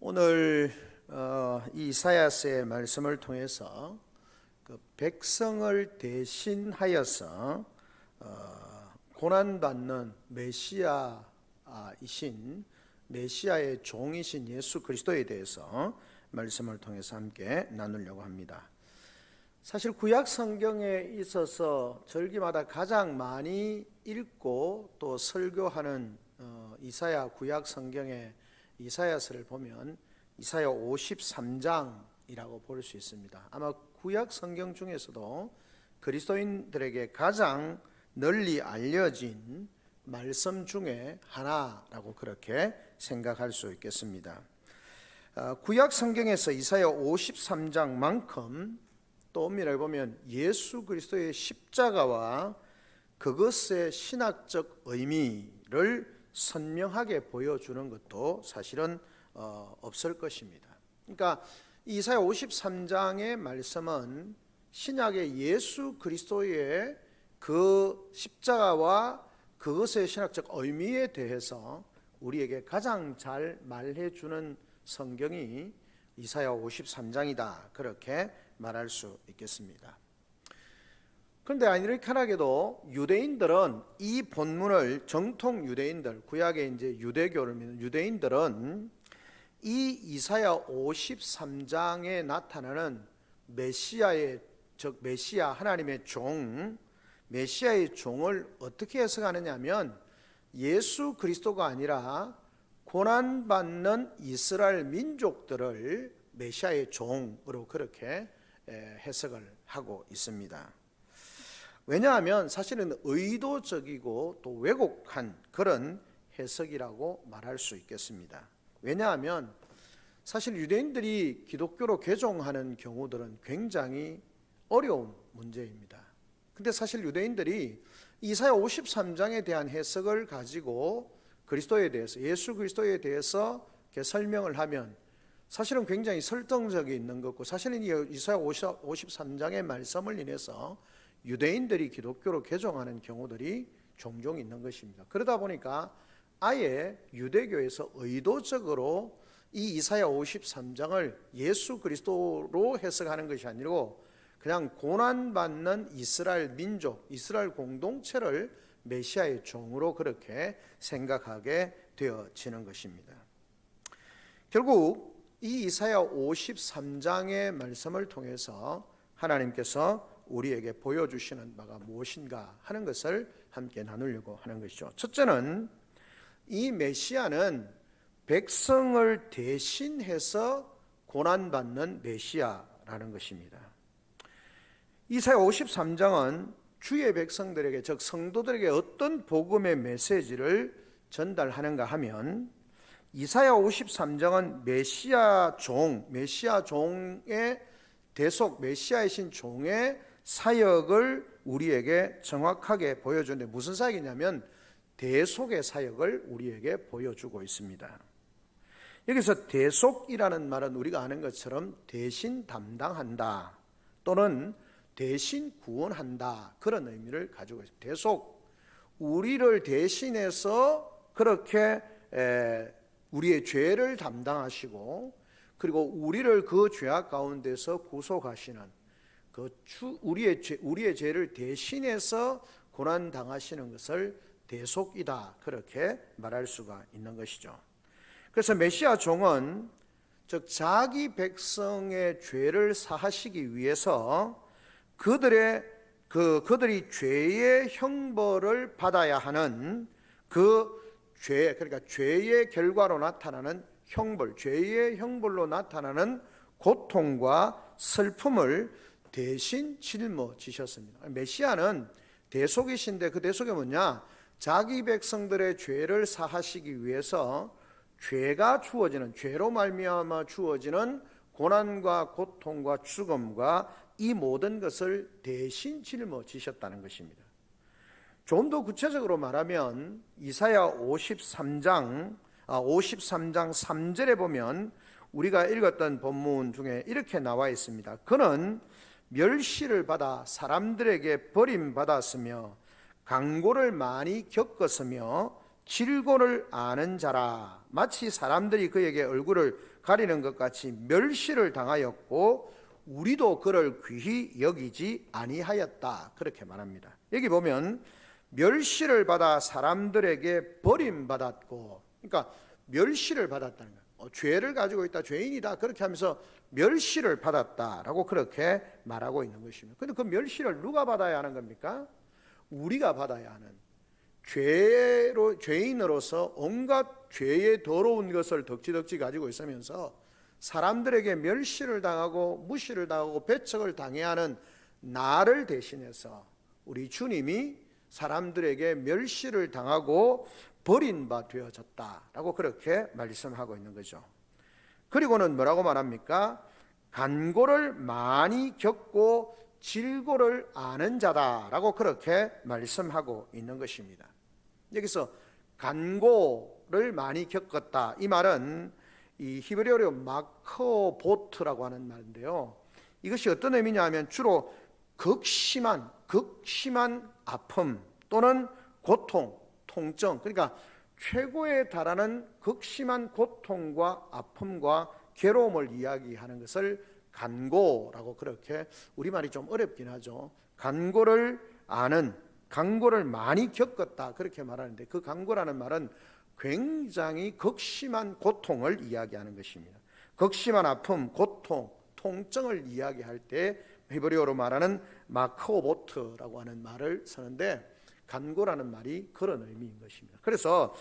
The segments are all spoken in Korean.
오늘 이사야서의 말씀을 통해서 그 백성을 대신하여서 고난받는 메시아이신 메시아의 종이신 예수 그리스도에 대해서 말씀을 통해서 함께 나누려고 합니다. 사실 구약 성경에 있어서 절기마다 가장 많이 읽고 또 설교하는 이사야 구약 성경의 이사야서를 보면 이사야 53장이라고 볼 수 있습니다. 아마 구약 성경 중에서도 그리스도인들에게 가장 널리 알려진 말씀 중에 하나라고 그렇게 생각할 수 있겠습니다. 구약 성경에서 이사야 53장만큼 또 엄밀하게 보면 예수 그리스도의 십자가와 그것의 신학적 의미를 선명하게 보여주는 것도 사실은 없을 것입니다. 그러니까 이사야 53장의 말씀은 신약의 예수 그리스도의 그 십자가와 그것의 신학적 의미에 대해서 우리에게 가장 잘 말해주는 성경이 이사야 53장이다 그렇게 말할 수 있겠습니다. 그런데 아이러니컬하게도 유대인들은 이 본문을 정통 유대인들, 구약의 이제 유대교를 믿는 유대인들은 이 이사야 53장에 나타나는 메시아의 즉 메시아 하나님의 종, 메시아의 종을 어떻게 해석하느냐 하면 예수 그리스도가 아니라 고난받는 이스라엘 민족들을 메시아의 종으로 그렇게 해석을 하고 있습니다. 왜냐하면 사실은 의도적이고 또 왜곡한 그런 해석이라고 말할 수 있겠습니다. 왜냐하면 사실 유대인들이 기독교로 개종하는 경우들은 굉장히 어려운 문제입니다. 근데 사실 유대인들이 이사야 53장에 대한 해석을 가지고 그리스도에 대해서 예수 그리스도에 대해서 이렇게 설명을 하면 사실은 굉장히 설득력이 있는 것고, 사실은 이 이사야 53장의 말씀을 인해서 유대인들이 기독교로 개종하는 경우들이 종종 있는 것입니다. 그러다 보니까 아예 유대교에서 의도적으로 이 이사야 53장을 예수 그리스도로 해석하는 것이 아니고 그냥 고난받는 이스라엘 민족, 이스라엘 공동체를 메시아의 종으로 그렇게 생각하게 되어지는 것입니다. 결국 이 이사야 53장의 말씀을 통해서 하나님께서 우리에게 보여주시는 바가 무엇인가 하는 것을 함께 나누려고 하는 것이죠. 첫째는 이 메시아는 백성을 대신해서 고난받는 메시아라는 것입니다. 이사야 53장은 주의 백성들에게 즉 성도들에게 어떤 복음의 메시지를 전달하는가 하면 이사야 53장은 메시아 종의 대속, 메시아이신 종의 사역을 우리에게 정확하게 보여주는데 무슨 사역이냐면 대속의 사역을 우리에게 보여주고 있습니다. 여기서 대속이라는 말은 우리가 아는 것처럼 대신 담당한다 또는 대신 구원한다 그런 의미를 가지고 있습니다. 대속, 우리를 대신해서 그렇게 우리의 죄를 담당하시고 그리고 우리를 그 죄악 가운데서 구속하시는 우리의 죄를 대신해서 고난 당하시는 것을 대속이다 그렇게 말할 수가 있는 것이죠. 그래서 메시아 종은 즉 자기 백성의 죄를 사하시기 위해서 그들이 죄의 형벌을 받아야 하는 그러니까 죄의 결과로 나타나는 형벌, 죄의 형벌로 나타나는 고통과 슬픔을 대신 짊어지셨습니다. 메시아는 대속이신데 그 대속이 뭐냐? 자기 백성들의 죄를 사하시기 위해서 죄로 말미암아 주어지는 고난과 고통과 죽음과 이 모든 것을 대신 짊어지셨다는 것입니다. 좀 더 구체적으로 말하면 이사야 53장 3절에 보면 우리가 읽었던 본문 중에 이렇게 나와 있습니다. 그는 멸시를 받아 사람들에게 버림받았으며 강고를 많이 겪었으며 질고를 아는 자라. 마치 사람들이 그에게 얼굴을 가리는 것 같이 멸시를 당하였고 우리도 그를 귀히 여기지 아니하였다. 그렇게 말합니다. 여기 보면 멸시를 받아 사람들에게 버림받았고, 그러니까 멸시를 받았다는 거예요. 죄를 가지고 있다, 죄인이다, 그렇게 하면서 멸시를 받았다라고 그렇게 말하고 있는 것입니다. 그런데 그 멸시를 누가 받아야 하는 겁니까? 우리가 받아야 하는, 죄인으로서 온갖 죄의 더러운 것을 덕지덕지 가지고 있으면서 사람들에게 멸시를 당하고 무시를 당하고 배척을 당해야 하는 나를 대신해서 우리 주님이 사람들에게 멸시를 당하고 버린 바 되어졌다라고 그렇게 말씀하고 있는 거죠. 그리고는 뭐라고 말합니까? 간고를 많이 겪고 질고를 아는 자다라고 그렇게 말씀하고 있는 것입니다. 여기서 간고를 많이 겪었다, 이 말은 이 히브리어로 마커보트라고 하는 말인데요, 이것이 어떤 의미냐 하면 주로 극심한 아픔 또는 고통, 통증, 그러니까 최고에 달하는 극심한 고통과 아픔과 괴로움을 이야기하는 것을 간고라고, 그렇게 우리말이 좀 어렵긴 하죠. 간고를 아는, 간고를 많이 겪었다, 그렇게 말하는데 그 간고라는 말은 굉장히 극심한 고통을 이야기하는 것입니다. 극심한 아픔, 고통, 통증을 이야기할 때 히브리어로 말하는 마크오보트라고 하는 말을 쓰는데 간고라는 말이 그런 의미인 것입니다. 그래서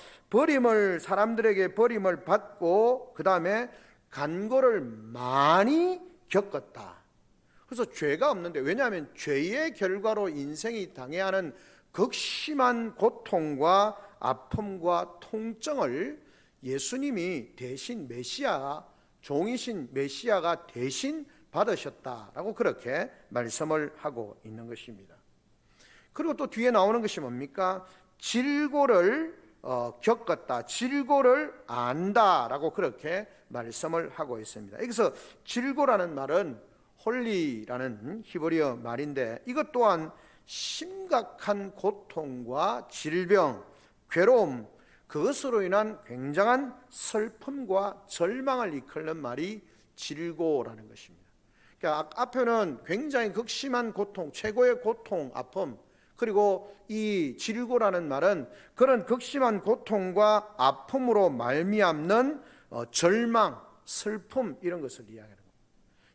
사람들에게 버림을 받고 그 다음에 간고를 많이 겪었다. 그래서 죄가 없는데, 왜냐하면 죄의 결과로 인생이 당해야 하는 극심한 고통과 아픔과 통증을 예수님이 대신 메시아, 종이신 메시아가 대신 받으셨다라고 그렇게 말씀을 하고 있는 것입니다. 그리고 또 뒤에 나오는 것이 뭡니까? 질고를 겪었다, 질고를 안다라고 그렇게 말씀을 하고 있습니다. 여기서 질고라는 말은 홀리라는 히브리어 말인데, 이것 또한 심각한 고통과 질병, 괴로움, 그것으로 인한 굉장한 슬픔과 절망을 이끄는 말이 질고라는 것입니다. 그러니까 앞에는 굉장히 극심한 고통, 최고의 고통, 아픔, 그리고 이 질고라는 말은 그런 극심한 고통과 아픔으로 말미암는 절망, 슬픔, 이런 것을 이야기하는 겁니다.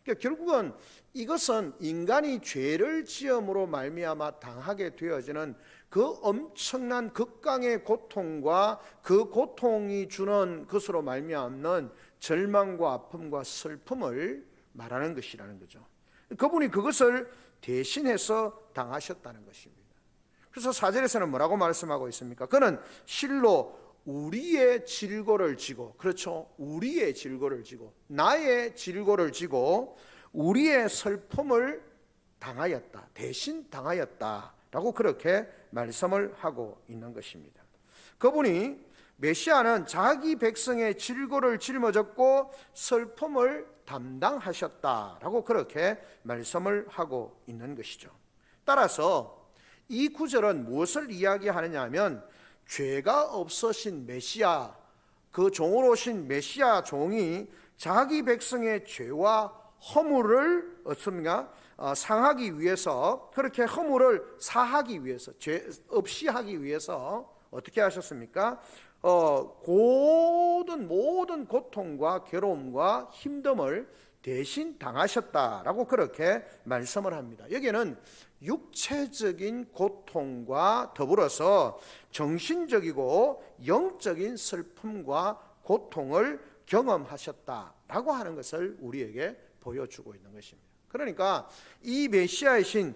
그러니까 결국은 이것은 인간이 죄를 지음으로 말미암아 당하게 되어지는 그 엄청난 극강의 고통과 그 고통이 주는 것으로 말미암는 절망과 아픔과 슬픔을 말하는 것이라는 거죠. 그분이 그것을 대신해서 당하셨다는 것입니다. 그래서 4절에서는 뭐라고 말씀하고 있습니까? 그는 실로 우리의 질고를 지고, 그렇죠, 우리의 질고를 지고, 나의 질고를 지고 우리의 슬픔을 당하였다, 대신 당하였다라고 그렇게 말씀을 하고 있는 것입니다. 그분이, 메시아는 자기 백성의 질고를 짊어졌고 슬픔을 담당하셨다라고 그렇게 말씀을 하고 있는 것이죠. 따라서 이 구절은 무엇을 이야기하느냐 하면, 죄가 없으신 메시아, 그 종으로 오신 메시아 종이 자기 백성의 죄와 허물을 상하기 위해서, 그렇게 허물을 사하기 위해서, 죄 없이 하기 위해서 어떻게 하셨습니까? 모든 고통과 괴로움과 힘듦을 대신 당하셨다라고 그렇게 말씀을 합니다. 여기에는 육체적인 고통과 더불어서 정신적이고 영적인 슬픔과 고통을 경험하셨다라고 하는 것을 우리에게 보여주고 있는 것입니다. 그러니까 이 메시아이신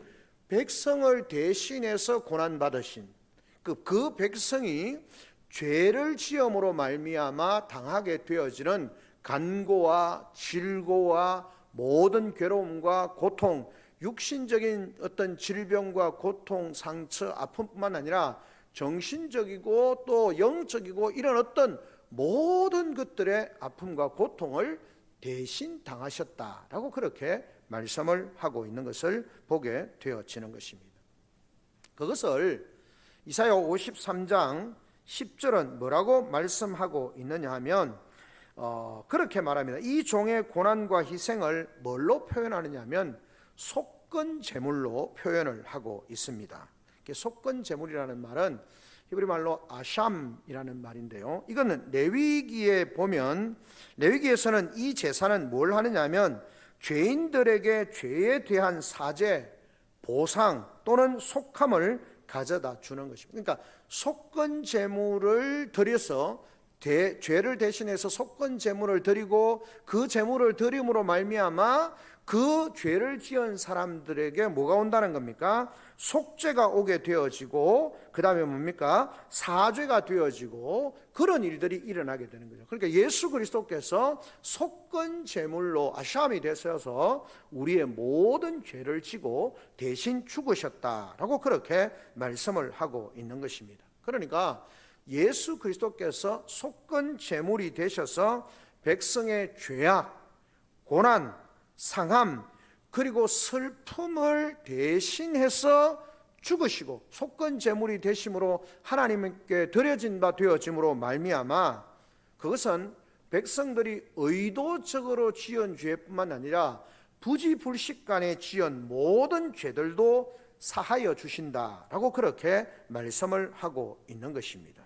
백성을 대신해서 고난받으신 그 백성이 죄를 지음으로 말미암아 당하게 되어지는 간고와 질고와 모든 괴로움과 고통, 육신적인 어떤 질병과 고통, 상처, 아픔뿐만 아니라 정신적이고 또 영적이고 이런 어떤 모든 것들의 아픔과 고통을 대신 당하셨다라고 그렇게 말씀을 하고 있는 것을 보게 되어지는 것입니다. 그것을 이사야 53장 10절은 뭐라고 말씀하고 있느냐 하면 그렇게 말합니다. 이 종의 고난과 희생을 뭘로 표현하느냐 하면 속건 제물로 표현을 하고 있습니다. 속건 제물이라는 말은 히브리 말로 아샴이라는 말인데요, 이거는 레위기에 보면, 레위기에서는 이 제사는 뭘 하느냐 하면 죄인들에게 죄에 대한 사죄, 보상 또는 속함을 가져다 주는 것입니다. 그러니까 속건 제물을 드려서 죄를 대신해서 속건 제물을 드리고 그 제물을 드림으로 말미암아 그 죄를 지은 사람들에게 뭐가 온다는 겁니까? 속죄가 오게 되어지고, 그 다음에 뭡니까? 사죄가 되어지고, 그런 일들이 일어나게 되는 거죠. 그러니까 예수 그리스도께서 속건 제물로 아샴이 되셔서 우리의 모든 죄를 지고 대신 죽으셨다라고 그렇게 말씀을 하고 있는 것입니다. 그러니까 예수 그리스도께서 속건 제물이 되셔서 백성의 죄악, 고난, 상함, 그리고 슬픔을 대신해서 죽으시고 속건 제물이 되심으로 하나님께 드려진 바 되어짐으로 말미암아, 그것은 백성들이 의도적으로 지은 죄뿐만 아니라 부지불식간에 지은 모든 죄들도 사하여 주신다라고 그렇게 말씀을 하고 있는 것입니다.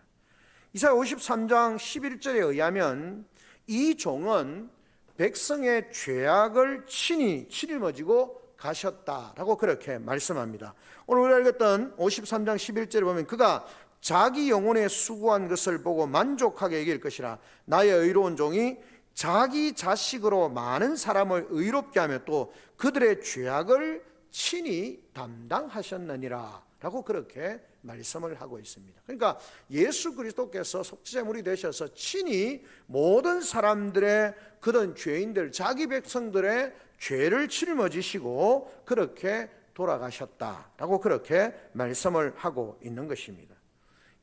이사야 53장 11절에 의하면 이 종은 백성의 죄악을 친히 짊어지고 가셨다라고 그렇게 말씀합니다. 오늘 우리가 읽었던 53장 11절에 보면 그가 자기 영혼에 수고한 것을 보고 만족하게 여길 것이라. 나의 의로운 종이 자기 자식으로 많은 사람을 의롭게 하며 또 그들의 죄악을 친히 담당하셨느니라 라고 그렇게 말씀을 하고 있습니다. 그러니까 예수 그리스도께서 속죄제물이 되셔서 친히 모든 사람들의 그런 죄인들, 자기 백성들의 죄를 짊어지시고 그렇게 돌아가셨다라고 그렇게 말씀을 하고 있는 것입니다.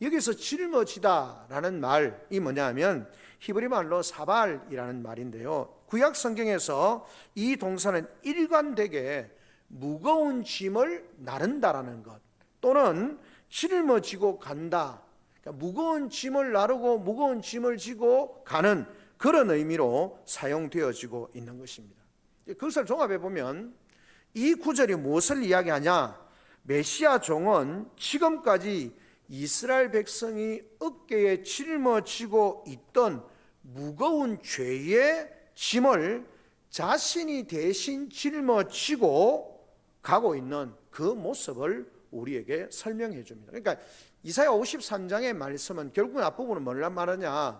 여기서 짊어지다라는 말이 뭐냐면 히브리 말로 사발이라는 말인데요, 구약 성경에서 이 동사는 일관되게 무거운 짐을 나른다라는 것 또는 짊어지고 간다, 그러니까 무거운 짐을 나르고 무거운 짐을 지고 가는 그런 의미로 사용되어지고 있는 것입니다. 그것을 종합해 보면 이 구절이 무엇을 이야기하냐? 메시아 종은 지금까지 이스라엘 백성이 어깨에 짊어지고 있던 무거운 죄의 짐을 자신이 대신 짊어지고 가고 있는 그 모습을 우리에게 설명해 줍니다. 그러니까 이사야 53장의 말씀은 결국 앞부분은 뭘 말하냐?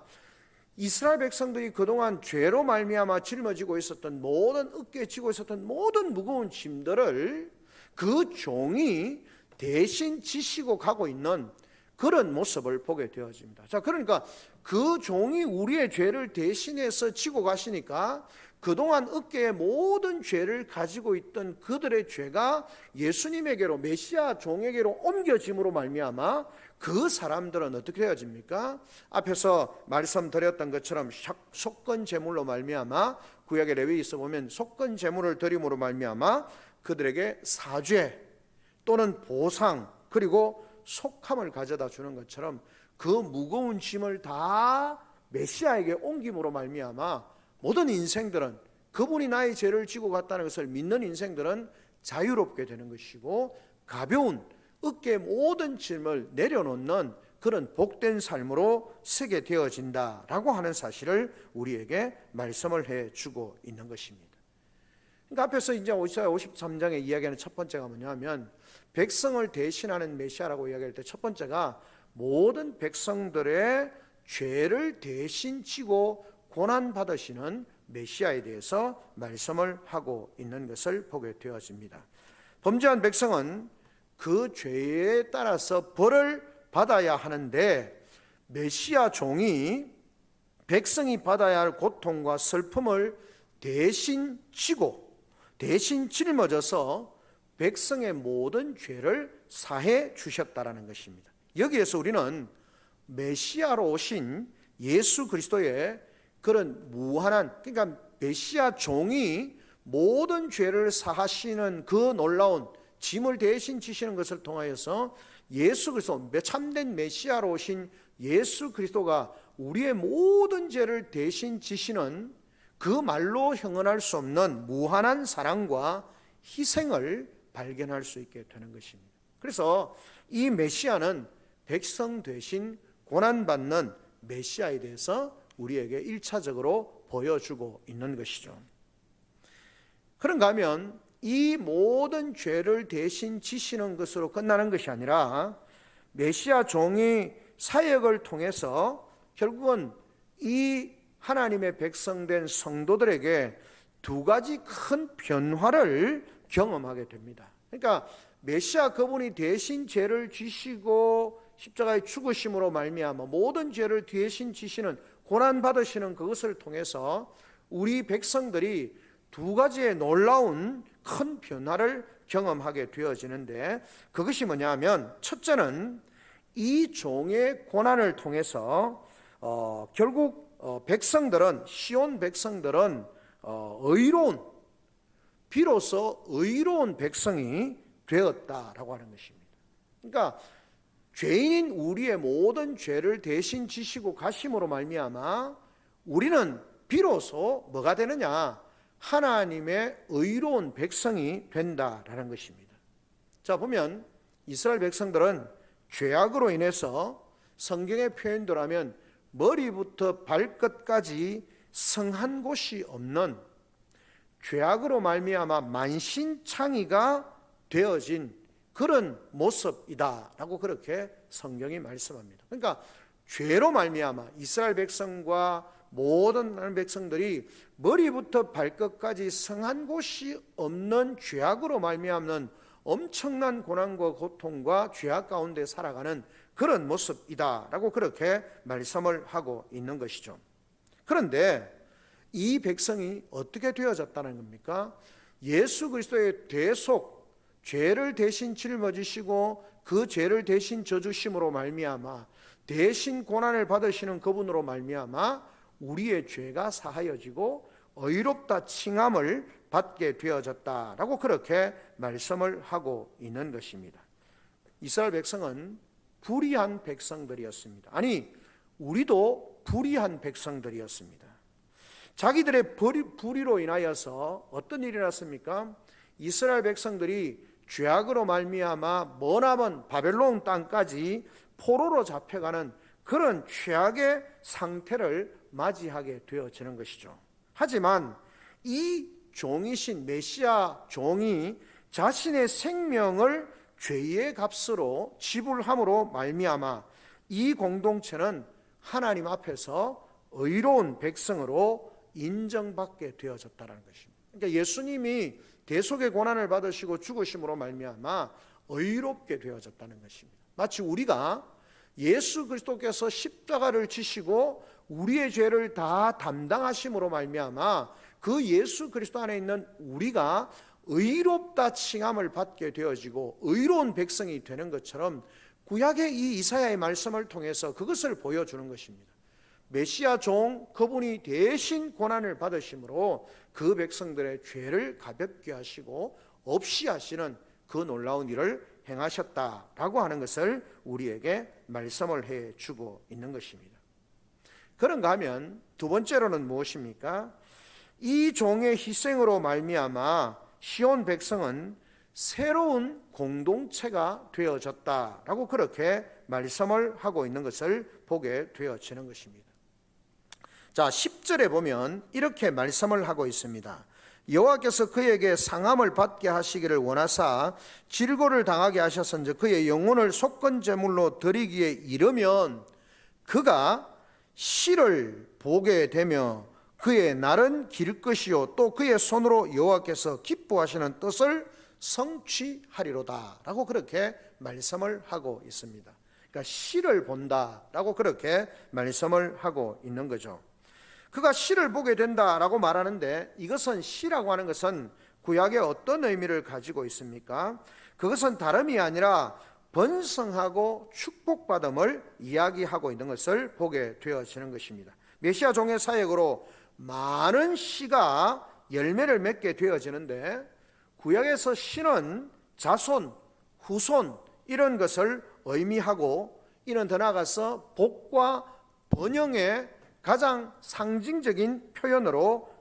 이스라엘 백성들이 그동안 죄로 말미암아 짊어지고 있었던 모든, 어깨에 지고 있었던 모든 무거운 짐들을 그 종이 대신 지시고 가고 있는 그런 모습을 보게 되어집니다. 자, 그러니까 그 종이 우리의 죄를 대신해서 지고 가시니까 그동안 어깨에 모든 죄를 가지고 있던 그들의 죄가 예수님에게로, 메시아 종에게로 옮겨짐으로 말미암아 그 사람들은 어떻게 되어집니까? 앞에서 말씀드렸던 것처럼 속건 제물로 말미암아, 구약의 레위기서 보면 속건 제물을 드림으로 말미암아 그들에게 사죄 또는 보상 그리고 속함을 가져다 주는 것처럼 그 무거운 짐을 다 메시아에게 옮김으로 말미암아 모든 인생들은, 그분이 나의 죄를 지고 갔다는 것을 믿는 인생들은 자유롭게 되는 것이고 가벼운 어깨의 모든 짐을 내려놓는 그런 복된 삶으로 서게 되어진다라고 하는 사실을 우리에게 말씀을 해주고 있는 것입니다. 그러니까 앞에서 이제 이사야 53장에 이야기하는 첫 번째가 뭐냐면 백성을 대신하는 메시아라고 이야기할 때 첫 번째가 모든 백성들의 죄를 대신 지고 고난받으시는 메시아에 대해서 말씀을 하고 있는 것을 보게 되어집니다. 범죄한 백성은 그 죄에 따라서 벌을 받아야 하는데 메시아 종이 백성이 받아야 할 고통과 슬픔을 대신 지고 대신 짊어져서 백성의 모든 죄를 사해 주셨다라는 것입니다. 여기에서 우리는 메시아로 오신 예수 그리스도의 그런 무한한, 그러니까 메시아 종이 모든 죄를 사하시는 그 놀라운 짐을 대신 지시는 것을 통하여서 예수 그리스도 참된 메시아로 오신 예수 그리스도가 우리의 모든 죄를 대신 지시는 그 말로 형언할 수 없는 무한한 사랑과 희생을 발견할 수 있게 되는 것입니다. 그래서 이 메시아는 백성 대신 고난받는 메시아에 대해서 우리에게 1차적으로 보여주고 있는 것이죠. 그런가 하면 이 모든 죄를 대신 지시는 것으로 끝나는 것이 아니라 메시아 종이 사역을 통해서 결국은 이 하나님의 백성된 성도들에게 두 가지 큰 변화를 경험하게 됩니다. 그러니까 메시아 그분이 대신 죄를 지시고 십자가에 죽으심으로 말미암아 모든 죄를 대신 지시는 고난 받으시는 그것을 통해서 우리 백성들이 두 가지의 놀라운 큰 변화를 경험하게 되어지는데, 그것이 뭐냐면 첫째는 이 종의 고난을 통해서 결국 백성들은, 시온 백성들은 비로소 의로운 백성이 되었다라고 하는 것입니다. 그러니까 죄인인 우리의 모든 죄를 대신 지시고 가심으로 말미암아 우리는 비로소 뭐가 되느냐? 하나님의 의로운 백성이 된다라는 것입니다. 자, 보면 이스라엘 백성들은 죄악으로 인해서 성경의 표현대로 하면 머리부터 발끝까지 성한 곳이 없는, 죄악으로 말미암아 만신창이가 되어진 그런 모습이다라고 그렇게 성경이 말씀합니다. 그러니까 죄로 말미암아 이스라엘 백성과 모든 하나님 백성들이 머리부터 발끝까지 성한 곳이 없는 죄악으로 말미암는 엄청난 고난과 고통과 죄악 가운데 살아가는 그런 모습이다라고 그렇게 말씀을 하고 있는 것이죠. 그런데 이 백성이 어떻게 되어졌다는 겁니까? 예수 그리스도의 대속, 죄를 대신 짊어지시고 그 죄를 대신 져주심으로 말미암아 대신 고난을 받으시는 그분으로 말미암아 우리의 죄가 사하여지고 의롭다 칭함을 받게 되어졌다라고 그렇게 말씀을 하고 있는 것입니다. 이스라엘 백성은 불의한 백성들이었습니다. 아니, 우리도 불의한 백성들이었습니다. 자기들의 불의로 인하여서 어떤 일이 났습니까? 이스라엘 백성들이 죄악으로 말미암아 머나먼 바벨론 땅까지 포로로 잡혀가는 그런 최악의 상태를 맞이하게 되어지는 것이죠. 하지만 이 종이신 메시아 종이 자신의 생명을 죄의 값으로 지불함으로 말미암아 이 공동체는 하나님 앞에서 의로운 백성으로 인정받게 되어졌다는 것입니다. 그러니까 예수님이 대속의 고난을 받으시고 죽으심으로 말미암아 의롭게 되어졌다는 것입니다. 마치 우리가 예수 그리스도께서 십자가를 지시고 우리의 죄를 다 담당하심으로 말미암아 그 예수 그리스도 안에 있는 우리가 의롭다 칭함을 받게 되어지고 의로운 백성이 되는 것처럼 구약의 이 이사야의 말씀을 통해서 그것을 보여주는 것입니다. 메시아 종 그분이 대신 고난을 받으심으로 그 백성들의 죄를 가볍게 하시고 없이 하시는 그 놀라운 일을 행하셨다라고 하는 것을 우리에게 말씀을 해주고 있는 것입니다. 그런가 하면 두 번째로는 무엇입니까? 이 종의 희생으로 말미암아 시온 백성은 새로운 공동체가 되어졌다라고 그렇게 말씀을 하고 있는 것을 보게 되어지는 것입니다. 자, 10절에 보면 이렇게 말씀을 하고 있습니다. 여호와께서 그에게 상함을 받게 하시기를 원하사 질고를 당하게 하셨은즉 그의 영혼을 속건 제물로 드리기에 이르면 그가 실을 보게 되며 그의 날은 길 것이요 또 그의 손으로 여호와께서 기뻐하시는 뜻을 성취하리로다 라고 그렇게 말씀을 하고 있습니다. 그러니까 실을 본다라고 그렇게 말씀을 하고 있는 거죠. 그가 실을 보게 된다라고 말하는데 이것은 시라고 하는 것은 구약에 어떤 의미를 가지고 있습니까? 그것은 다름이 아니라 번성하고 축복받음을 이야기하고 있는 것을 보게 되어지는 것입니다. 메시아 종의 사역으로 많은 시가 열매를 맺게 되어지는데 구약에서 시는 자손, 후손 이런 것을 의미하고 이는 더 나아가서 복과 번영의 가장 상징적인 표현으로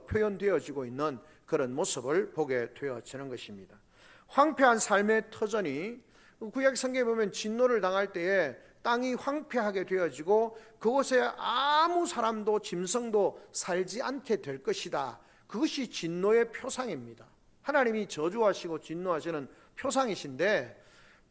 표현되어지고 있는 그런 모습을 보게 되어지는 것입니다. 황폐한 삶의 터전이 구약 성경에 보면 진노를 당할 때에 땅이 황폐하게 되어지고 그곳에 아무 사람도 짐승도 살지 않게 될 것이다. 그것이 진노의 표상입니다. 하나님이 저주하시고 진노하시는 표상이신데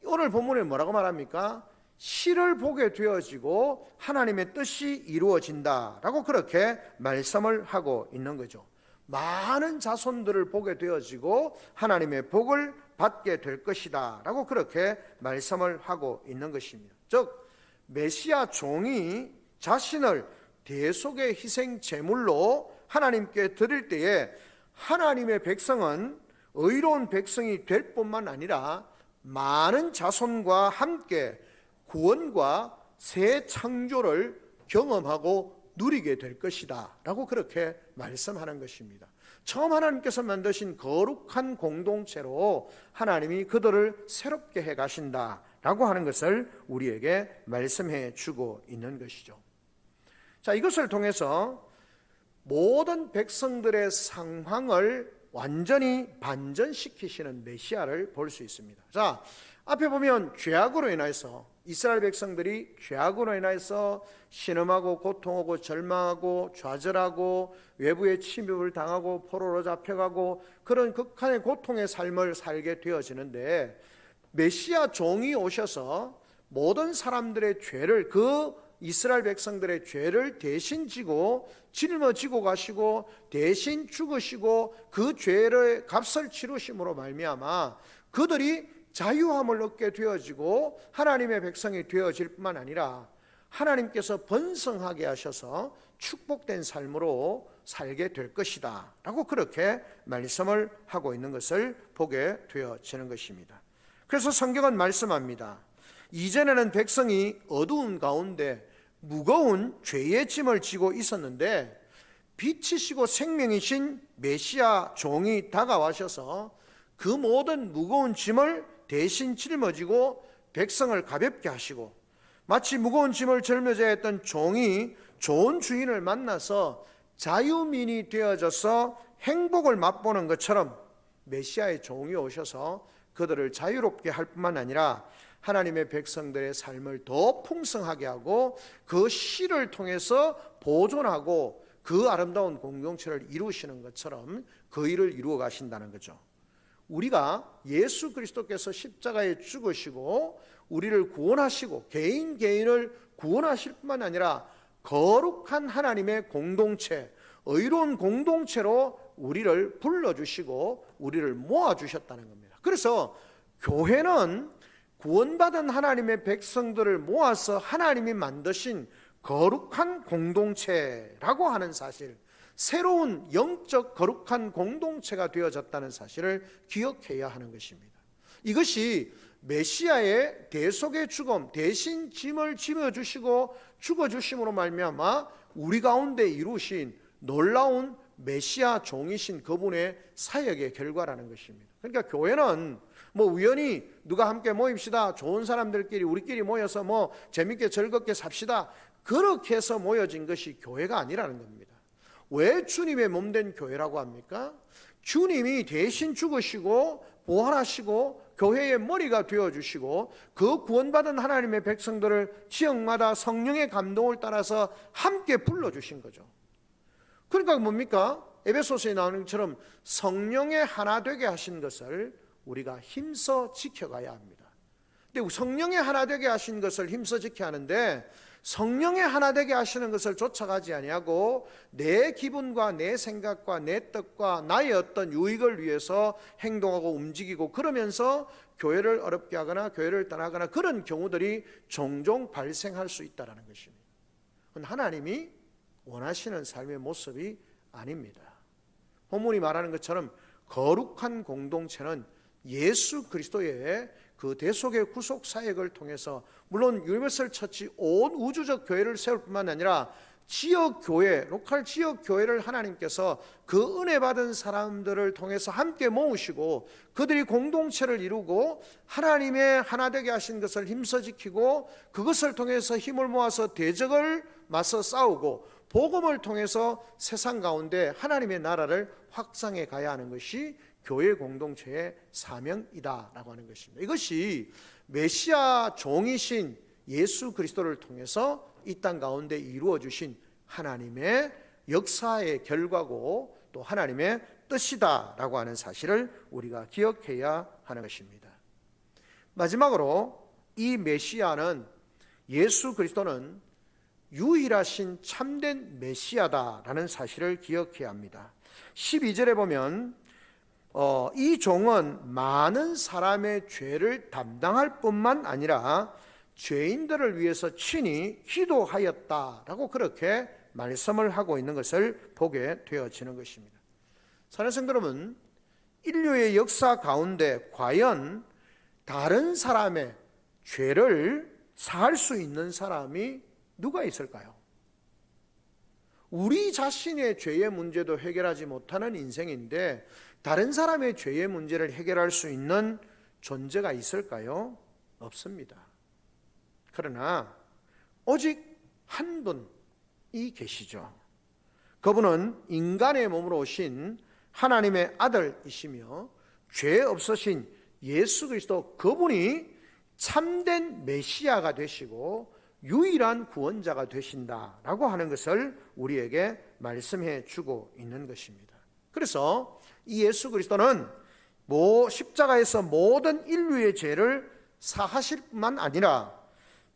오늘 본문에 뭐라고 말합니까? 시를 보게 되어지고 하나님의 뜻이 이루어진다라고 그렇게 말씀을 하고 있는 거죠. 많은 자손들을 보게 되어지고 하나님의 복을 받게 될 것이다 라고 그렇게 말씀을 하고 있는 것입니다. 즉 메시아 종이 자신을 대속의 희생 제물로 하나님께 드릴 때에 하나님의 백성은 의로운 백성이 될 뿐만 아니라 많은 자손과 함께 구원과 새 창조를 경험하고 누리게 될 것이다 라고 그렇게 말씀하는 것입니다. 처음 하나님께서 만드신 거룩한 공동체로 하나님이 그들을 새롭게 해 가신다 라고 하는 것을 우리에게 말씀해 주고 있는 것이죠. 자, 이것을 통해서 모든 백성들의 상황을 완전히 반전시키시는 메시아를 볼 수 있습니다. 자, 앞에 보면 죄악으로 인해서 이스라엘 백성들이 죄악으로 인해서 신음하고 고통하고 절망하고 좌절하고 외부의 침입을 당하고 포로로 잡혀가고 그런 극한의 고통의 삶을 살게 되어지는데 메시아 종이 오셔서 모든 사람들의 죄를 그 이스라엘 백성들의 죄를 대신 지고 짊어지고 가시고 대신 죽으시고 그 죄의 값을 치르심으로 말미암아 그들이 자유함을 얻게 되어지고 하나님의 백성이 되어질 뿐만 아니라 하나님께서 번성하게 하셔서 축복된 삶으로 살게 될 것이다 라고 그렇게 말씀을 하고 있는 것을 보게 되어지는 것입니다. 그래서 성경은 말씀합니다. 이전에는 백성이 어두운 가운데 무거운 죄의 짐을 지고 있었는데 빛이시고 생명이신 메시아 종이 다가와셔서 그 모든 무거운 짐을 대신 짊어지고 백성을 가볍게 하시고 마치 무거운 짐을 짊어져야 했던 종이 좋은 주인을 만나서 자유민이 되어져서 행복을 맛보는 것처럼 메시아의 종이 오셔서 그들을 자유롭게 할 뿐만 아니라 하나님의 백성들의 삶을 더 풍성하게 하고 그 씨를 통해서 보존하고 그 아름다운 공동체를 이루시는 것처럼 그 일을 이루어 가신다는 거죠. 우리가 예수 그리스도께서 십자가에 죽으시고 우리를 구원하시고 개인을 구원하실 뿐만 아니라 거룩한 하나님의 공동체, 의로운 공동체로 우리를 불러주시고 우리를 모아주셨다는 겁니다. 그래서 교회는 구원받은 하나님의 백성들을 모아서 하나님이 만드신 거룩한 공동체라고 하는 사실, 새로운 영적 거룩한 공동체가 되어졌다는 사실을 기억해야 하는 것입니다. 이것이 메시아의 대속의 죽음, 대신 짐을 짊어주시고 죽어주심으로 말미암아 우리 가운데 이루신 놀라운 메시아 종이신 그분의 사역의 결과라는 것입니다. 그러니까 교회는 뭐 우연히 누가 함께 모입시다, 좋은 사람들끼리 우리끼리 모여서 뭐 재밌게 즐겁게 삽시다, 그렇게 해서 모여진 것이 교회가 아니라는 겁니다. 왜 주님의 몸된 교회라고 합니까? 주님이 대신 죽으시고 부활하시고 교회의 머리가 되어주시고 그 구원받은 하나님의 백성들을 지역마다 성령의 감동을 따라서 함께 불러주신 거죠. 그러니까 뭡니까? 에베소서에 나오는 것처럼 성령의 하나 되게 하신 것을 우리가 힘써 지켜가야 합니다. 근데 성령의 하나 되게 하신 것을 힘써 지켜야 하는데 성령의 하나 되게 하시는 것을 쫓아가지 아니하고 내 기분과 내 생각과 내 뜻과 나의 어떤 유익을 위해서 행동하고 움직이고 그러면서 교회를 어렵게 하거나 교회를 떠나거나 그런 경우들이 종종 발생할 수 있다는 것입니다. 그건 하나님이 원하시는 삶의 모습이 아닙니다. 본문이 말하는 것처럼 거룩한 공동체는 예수 그리스도의 그 대속의 구속 사역을 통해서 물론 유니버설 처치 온 우주적 교회를 세울 뿐만 아니라 지역 교회, 로컬 지역 교회를 하나님께서 그 은혜 받은 사람들을 통해서 함께 모으시고 그들이 공동체를 이루고 하나님의 하나 되게 하신 것을 힘써 지키고 그것을 통해서 힘을 모아서 대적을 맞서 싸우고 복음을 통해서 세상 가운데 하나님의 나라를 확장해 가야 하는 것이 교회 공동체의 사명이다라고 하는 것입니다. 이것이 메시아 종이신 예수 그리스도를 통해서 이 땅 가운데 이루어 주신 하나님의 역사의 결과고 또 하나님의 뜻이다라고 하는 사실을 우리가 기억해야 하는 것입니다. 마지막으로 이 메시아는, 예수 그리스도는 유일하신 참된 메시아다라는 사실을 기억해야 합니다. 12절에 보면 이 종은 많은 사람의 죄를 담당할 뿐만 아니라 죄인들을 위해서 친히 기도하였다라고 그렇게 말씀을 하고 있는 것을 보게 되어지는 것입니다. 사랑하는 성도 여러분, 인류의 역사 가운데 과연 다른 사람의 죄를 사할 수 있는 사람이 누가 있을까요? 우리 자신의 죄의 문제도 해결하지 못하는 인생인데 다른 사람의 죄의 문제를 해결할 수 있는 존재가 있을까요? 없습니다. 그러나 오직 한 분이 계시죠. 그분은 인간의 몸으로 오신 하나님의 아들이시며 죄 없으신 예수 그리스도, 그분이 참된 메시아가 되시고 유일한 구원자가 되신다라고 하는 것을 우리에게 말씀해 주고 있는 것입니다. 그래서 이 예수 그리스도는 십자가에서 모든 인류의 죄를 사하실 뿐만 아니라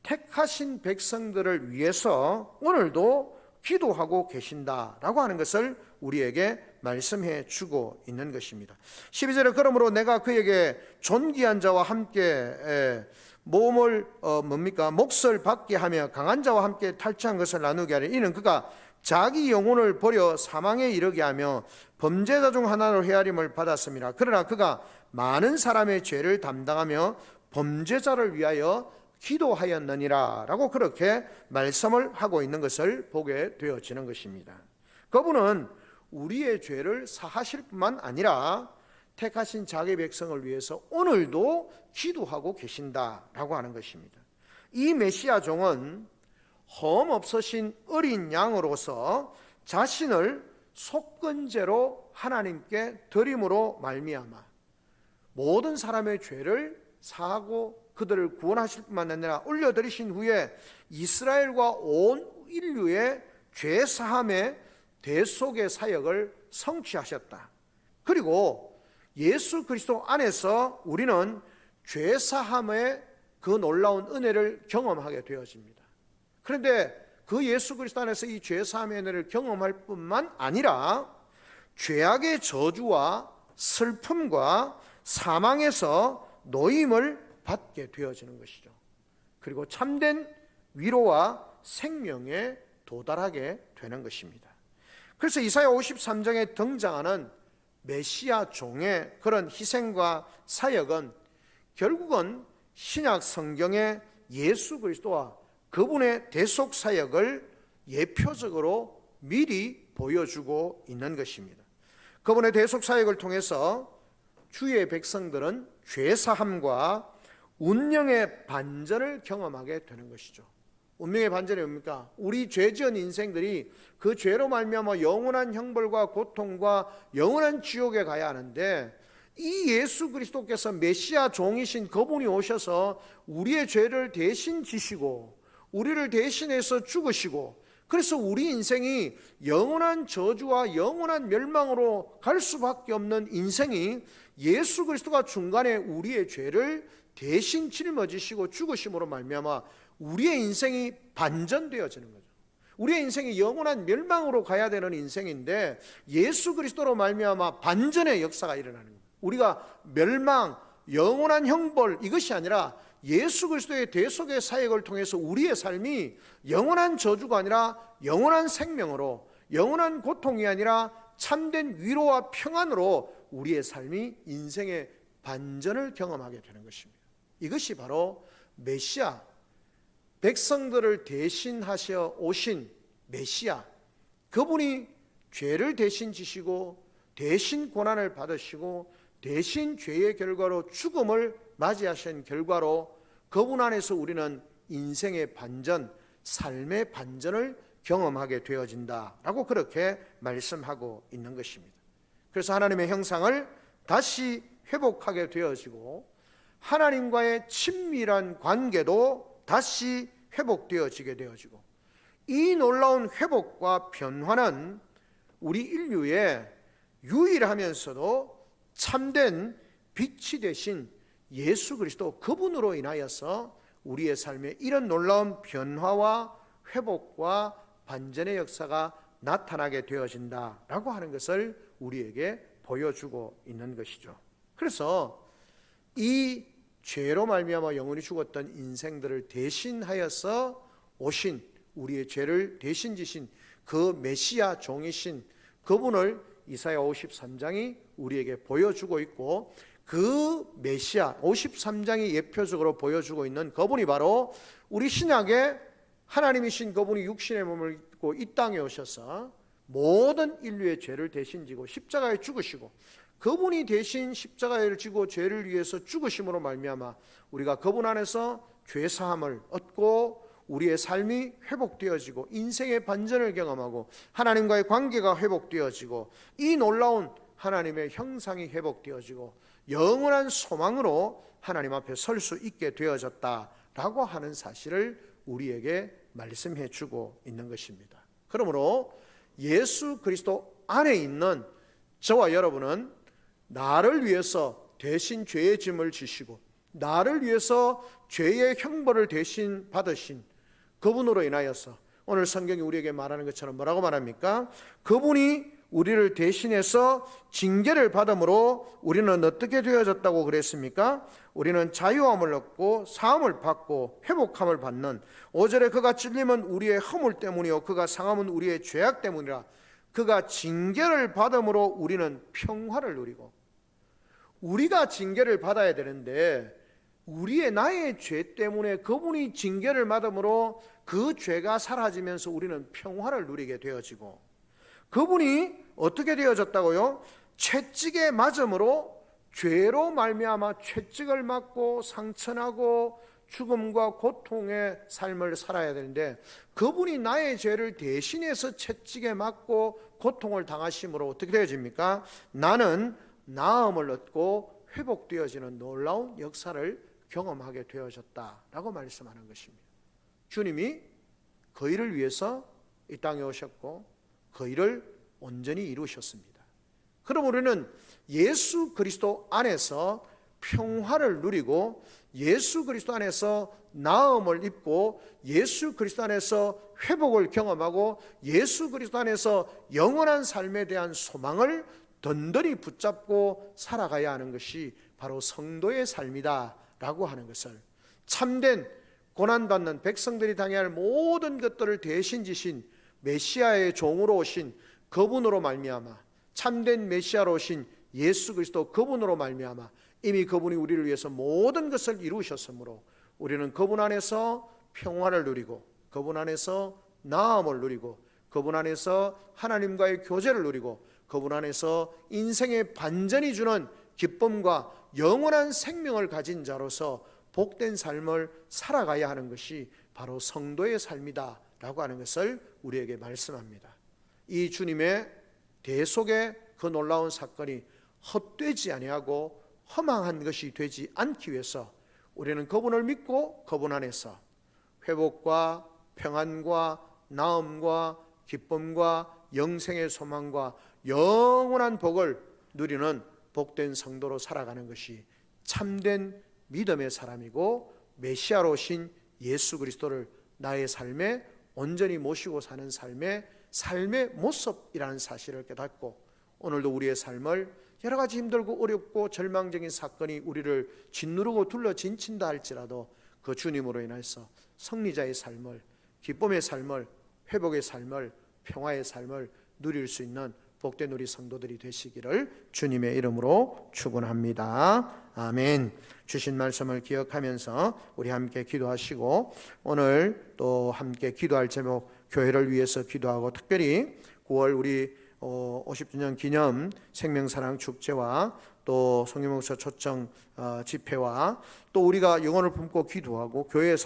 택하신 백성들을 위해서 오늘도 기도하고 계신다라고 하는 것을 우리에게 말씀해 주고 있는 것입니다. 12절에 그러므로 내가 그에게 존귀한 자와 함께 몫을 받게 하며 강한 자와 함께 탈취한 것을 나누게 하리. 이는 그가 자기 영혼을 버려 사망에 이르게 하며 범죄자 중 하나로 헤아림을 받았습니다. 그러나 그가 많은 사람의 죄를 담당하며 범죄자를 위하여 기도하였느니라 라고 그렇게 말씀을 하고 있는 것을 보게 되어지는 것입니다. 그분은 우리의 죄를 사하실 뿐만 아니라 택하신 자기 백성을 위해서 오늘도 기도하고 계신다라고 하는 것입니다. 이 메시아 종은 흠 없으신 어린 양으로서 자신을 속건제로 하나님께 드림으로 말미암아 모든 사람의 죄를 사하고 그들을 구원하실 뿐만 아니라 올려드리신 후에 이스라엘과 온 인류의 죄 사함의 대속의 사역을 성취하셨다. 그리고 예수 그리스도 안에서 우리는 죄 사함의 그 놀라운 은혜를 경험하게 되어집니다. 그런데 그 예수 그리스도 안에서 이 죄 사함의 은혜를 경험할 뿐만 아니라 죄악의 저주와 슬픔과 사망에서 노임을 받게 되어지는 것이죠. 그리고 참된 위로와 생명에 도달하게 되는 것입니다. 그래서 이사야 53장에 등장하는 메시아 종의 그런 희생과 사역은 결국은 신약 성경의 예수 그리스도와 그분의 대속 사역을 예표적으로 미리 보여주고 있는 것입니다. 그분의 대속 사역을 통해서 주의 백성들은 죄사함과 운명의 반전을 경험하게 되는 것이죠. 운명의 반전이 뭡니까? 우리 죄지은 인생들이 그 죄로 말미암아 영원한 형벌과 고통과 영원한 지옥에 가야 하는데 이 예수 그리스도께서 메시아 종이신 그분이 오셔서 우리의 죄를 대신 지시고 우리를 대신해서 죽으시고 그래서 우리 인생이 영원한 저주와 영원한 멸망으로 갈 수밖에 없는 인생이 예수 그리스도가 중간에 우리의 죄를 대신 짊어지시고 죽으심으로 말미암아 우리의 인생이 반전되어지는 거죠. 우리의 인생이 영원한 멸망으로 가야 되는 인생인데 예수 그리스도로 말미암아 반전의 역사가 일어나는 거예요. 우리가 멸망, 영원한 형벌 이것이 아니라 예수 그리스도의 대속의 사역을 통해서 우리의 삶이 영원한 저주가 아니라 영원한 생명으로, 영원한 고통이 아니라 참된 위로와 평안으로 우리의 삶이 인생의 반전을 경험하게 되는 것입니다. 이것이 바로 메시아, 백성들을 대신하셔 오신 메시아, 그분이 죄를 대신 지시고 대신 고난을 받으시고 대신 죄의 결과로 죽음을 맞이하신 결과로 그분 안에서 우리는 인생의 반전, 삶의 반전을 경험하게 되어진다라고 그렇게 말씀하고 있는 것입니다. 그래서 하나님의 형상을 다시 회복하게 되어지고 하나님과의 친밀한 관계도 다시 회복되어지게 되어지고, 이 놀라운 회복과 변화는 우리 인류의 유일하면서도 참된 빛이 되신 예수 그리스도 그분으로 인하여서 우리의 삶에 이런 놀라운 변화와 회복과 반전의 역사가 나타나게 되어진다라고 하는 것을 우리에게 보여주고 있는 것이죠. 그래서 이 죄로 말미암아 영원히 죽었던 인생들을 대신하여서 오신, 우리의 죄를 대신 지신 그 메시아 종이신 그분을 이사야 53장이 우리에게 보여주고 있고, 그 메시아 53장이 예표적으로 보여주고 있는 그분이 바로 우리 신약의 하나님이신 그분이 육신의 몸을 입고 이 땅에 오셔서 모든 인류의 죄를 대신 지고 십자가에 죽으시고, 그분이 대신 십자가를 지고 죄를 위해서 죽으심으로 말미암아 우리가 그분 안에서 죄 사함을 얻고 우리의 삶이 회복되어지고 인생의 반전을 경험하고 하나님과의 관계가 회복되어지고 이 놀라운 하나님의 형상이 회복되어지고 영원한 소망으로 하나님 앞에 설 수 있게 되어졌다라고 하는 사실을 우리에게 말씀해 주고 있는 것입니다. 그러므로 예수 그리스도 안에 있는 저와 여러분은 나를 위해서 대신 죄의 짐을 지시고 나를 위해서 죄의 형벌을 대신 받으신 그분으로 인하여서, 오늘 성경이 우리에게 말하는 것처럼 뭐라고 말합니까? 그분이 우리를 대신해서 징계를 받음으로 우리는 어떻게 되어졌다고 그랬습니까? 우리는 자유함을 얻고 사함을 받고 회복함을 받는, 5절에 그가 찔림은 우리의 허물 때문이요 그가 상함은 우리의 죄악 때문이라. 그가 징계를 받음으로 우리는 평화를 누리고, 우리가 징계를 받아야 되는데 우리의 나의 죄 때문에 그분이 징계를 받음으로 그 죄가 사라지면서 우리는 평화를 누리게 되어지고, 그분이 어떻게 되어졌다고요? 채찍에 맞음으로 죄로 말미암아 채찍을 맞고 상처나고 죽음과 고통의 삶을 살아야 되는데, 그분이 나의 죄를 대신해서 채찍에 맞고 고통을 당하심으로 어떻게 되어집니까? 나는 나음을 얻고 회복되어지는 놀라운 역사를 경험하게 되어졌다라고 말씀하는 것입니다. 주님이 그 일을 위해서 이 땅에 오셨고 그 일을 온전히 이루셨습니다. 그럼 우리는 예수 그리스도 안에서 평화를 누리고 예수 그리스도 안에서 나음을 입고 예수 그리스도 안에서 회복을 경험하고 예수 그리스도 안에서 영원한 삶에 대한 소망을 든든히 붙잡고 살아가야 하는 것이 바로 성도의 삶이다 라고 하는 것을, 참된 고난받는 백성들이 당해야 할 모든 것들을 대신 지신 메시아의 종으로 오신 그분으로 말미암아, 참된 메시아로 오신 예수 그리스도 그분으로 말미암아 이미 그분이 우리를 위해서 모든 것을 이루셨으므로 우리는 그분 안에서 평화를 누리고 그분 안에서 나음을 누리고 그분 안에서 하나님과의 교제를 누리고 그분 안에서 인생의 반전이 주는 기쁨과 영원한 생명을 가진 자로서 복된 삶을 살아가야 하는 것이 바로 성도의 삶이다 라고 하는 것을 우리에게 말씀합니다. 이 주님의 대속의 그 놀라운 사건이 헛되지 아니하고 허망한 것이 되지 않기 위해서 우리는 그분을 믿고 그분 안에서 회복과 평안과 나음과 기쁨과 영생의 소망과 영원한 복을 누리는 복된 성도로 살아가는 것이 참된 믿음의 사람이고 메시아로 오신 예수 그리스도를 나의 삶에 온전히 모시고 사는 삶의 모습이라는 사실을 깨닫고, 오늘도 우리의 삶을 여러 가지 힘들고 어렵고 절망적인 사건이 우리를 짓누르고 둘러진친다 할지라도 그 주님으로 인해서 승리자의 삶을, 기쁨의 삶을, 회복의 삶을, 평화의 삶을 누릴 수 있는 복된 우리 성도들이 되시기를 주님의 이름으로 축원합니다. 아멘. 주신 말씀을 기억하면서 우리 함께 기도하시고, 오늘 또 함께 기도할 제목, 교회를 위해서 기도하고, 특별히 9월 우리 50주년 기념 생명사랑 축제와 또 성경목사 초청 집회와 또 우리가 영혼을 품고 기도하고 교회의